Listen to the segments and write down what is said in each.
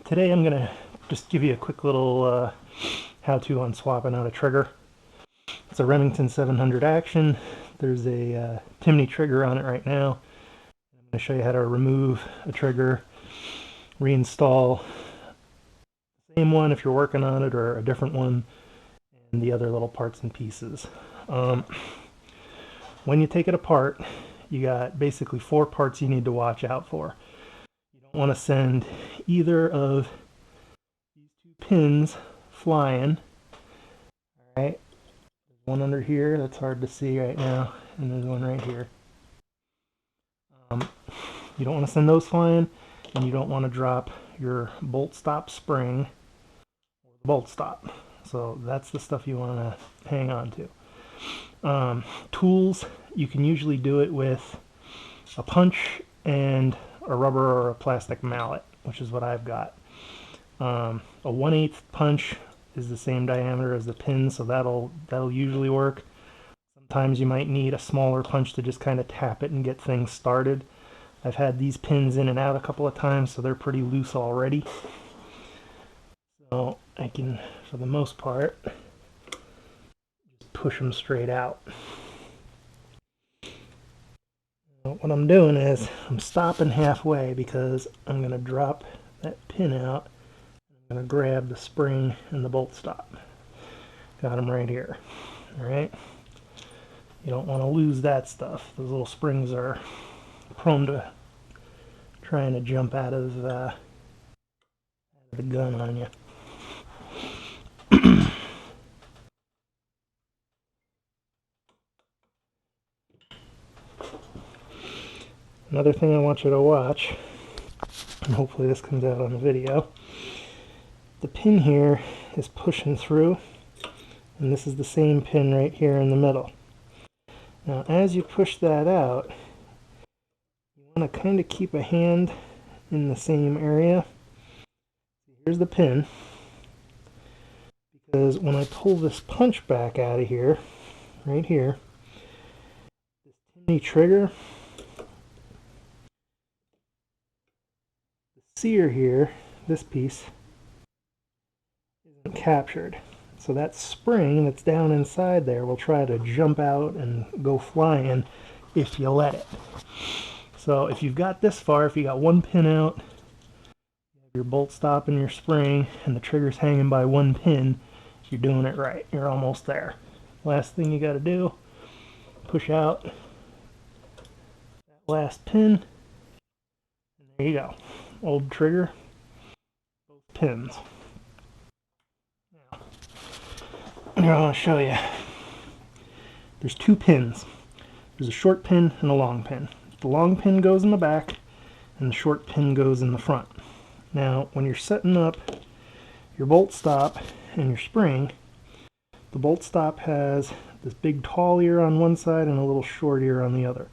Today I'm going to just give you a quick little how-to on swapping out a trigger. It's a Remington 700 Action. There's a Timney trigger on it right now. I'm going to show you how to remove a trigger, reinstall the same one if you're working on it or a different one, and the other little parts and pieces. When you take it apart, you got basically 4 parts you need to watch out for. You don't want to send either of these 2 pins flying. Alright, there's one under here that's hard to see right now, and there's one right here. You don't want to send those flying, and you don't want to drop your bolt stop spring or the bolt stop. So that's the stuff you want to hang on to. Tools, you can usually do it with a punch and a rubber or a plastic mallet, which is what I've got. A 1/8 punch is the same diameter as the pin, so that'll usually work. Sometimes you might need a smaller punch to just kind of tap it and get things started. I've had these pins in and out a couple of times, so they're pretty loose already. So I can, for the most part, just push them straight out. What I'm doing is I'm stopping halfway because I'm going to drop that pin out. I'm going to grab the spring and the bolt stop. Got them right here. Alright? You don't want to lose that stuff. Those little springs are prone to trying to jump out of the gun on you. Another thing I want you to watch, and hopefully this comes out on the video, the pin here is pushing through, and this is the same pin right here in the middle. Now as you push that out, you want to kind of keep a hand in the same area. Here's the pin, because when I pull this punch back out of here, right here, this Timney trigger, sear here, this piece, isn't captured. So that spring that's down inside there will try to jump out and go flying if you let it. So if you've got this far, if you got one pin out, you have your bolt stop and your spring, and the trigger's hanging by one pin, you're doing it right. You're almost there. Last thing you got to do, push out that last pin, and there you go. Old trigger, both pins. Now, here I want to show you. There's 2 pins. There's a short pin and a long pin. The long pin goes in the back, and the short pin goes in the front. Now, when you're setting up your bolt stop and your spring, the bolt stop has this big tall ear on one side and a little short ear on the other.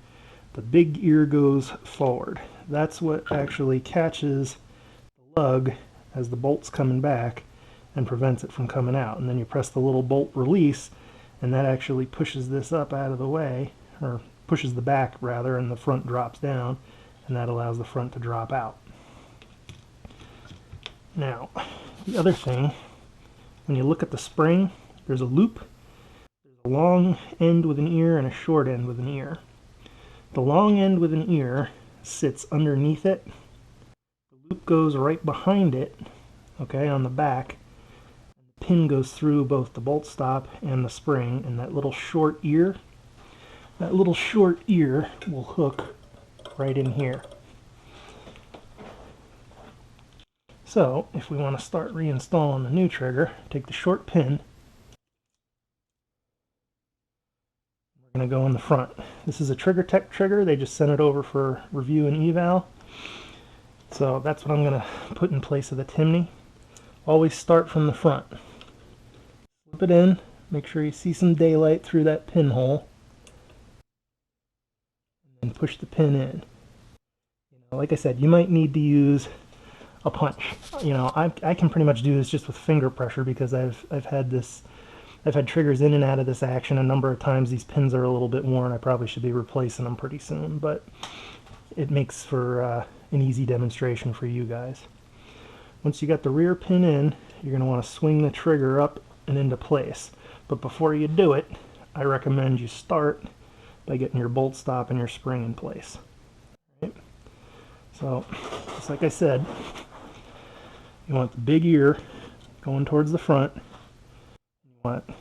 The big ear goes forward. That's what actually catches the lug as the bolt's coming back and prevents it from coming out. And then you press the little bolt release, and that actually pushes this up out of the way, or pushes the back rather, and the front drops down, and that allows the front to drop out. Now, the other thing, when you look at the spring, there's a loop. There's a long end with an ear and a short end with an ear. The long end with an ear sits underneath it. The loop goes right behind it, okay, on the back. And the pin goes through both the bolt stop and the spring, and that little short ear will hook right in here. So, if we want to start reinstalling the new trigger, take the short pin. We're going to go in the front. This is a Trigger Tech trigger. They just sent it over for review and eval. So that's what I'm going to put in place of the Timney. Always start from the front. Slip it in. Make sure you see some daylight through that pinhole. And then push the pin in. Like I said, you might need to use a punch. I can pretty much do this just with finger pressure because I've had triggers in and out of this action a number of times. These pins are a little bit worn. I probably should be replacing them pretty soon, but it makes for an easy demonstration for you guys. Once you got the rear pin in, you're going to want to swing the trigger up and into place. But before you do it, I recommend you start by getting your bolt stop and your spring in place. Right? So, just like I said, you want the big ear going towards the front. You want the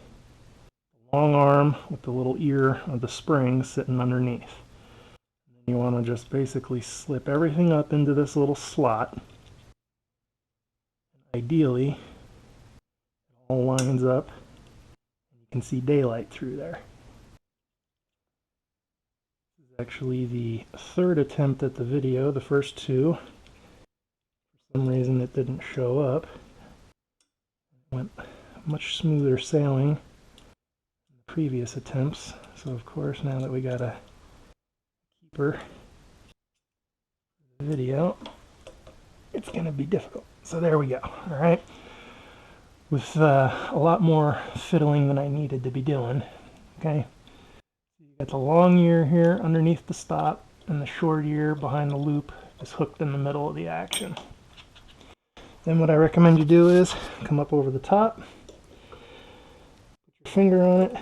long arm with the little ear of the spring sitting underneath. And then you want to just basically slip everything up into this little slot. Ideally, it all lines up and you can see daylight through there. This is actually the third attempt at the video. The first two, for some reason it didn't show up. It went much smoother sailing than the previous attempts. So of course, now that we got a keeper for the video, it's going to be difficult. So there we go. All right, with a lot more fiddling than I needed to be doing. Okay, you got the long ear here underneath the stop, and the short ear behind the loop is hooked in the middle of the action. Then what I recommend you do is come up over the top, put your finger on it,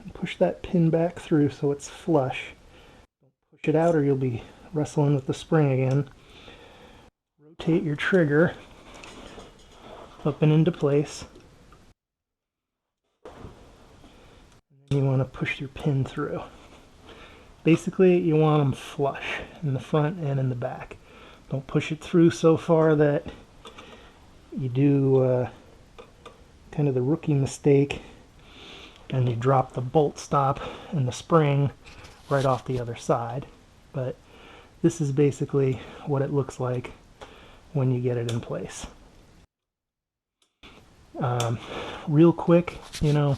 and push that pin back through so it's flush. Don't push it out or you'll be wrestling with the spring again. Rotate your trigger up and into place. And then you want to push your pin through. Basically, you want them flush in the front and in the back. Don't push it through so far that you do kind of the rookie mistake and you drop the bolt stop and the spring right off the other side. But this is basically what it looks like when you get it in place. Real quick, you know,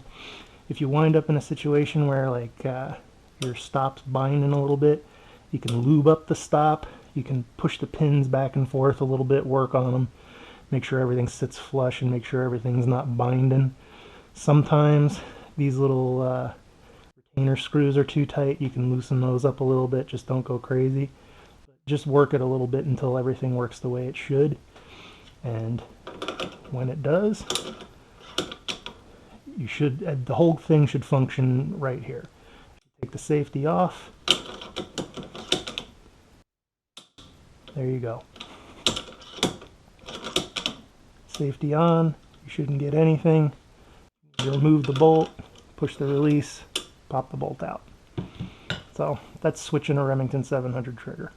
if you wind up in a situation where like your stop's binding a little bit, you can lube up the stop, you can push the pins back and forth a little bit, work on them, make sure everything sits flush and make sure everything's not binding. Sometimes these little retainer screws are too tight. You can loosen those up a little bit, just don't go crazy. Just work it a little bit until everything works the way it should. And when it does, you should, the whole thing should function right here. Take the safety off. There you go. Safety on, you shouldn't get anything. You remove the bolt, push the release, pop the bolt out. So that's switching a Remington 700 trigger.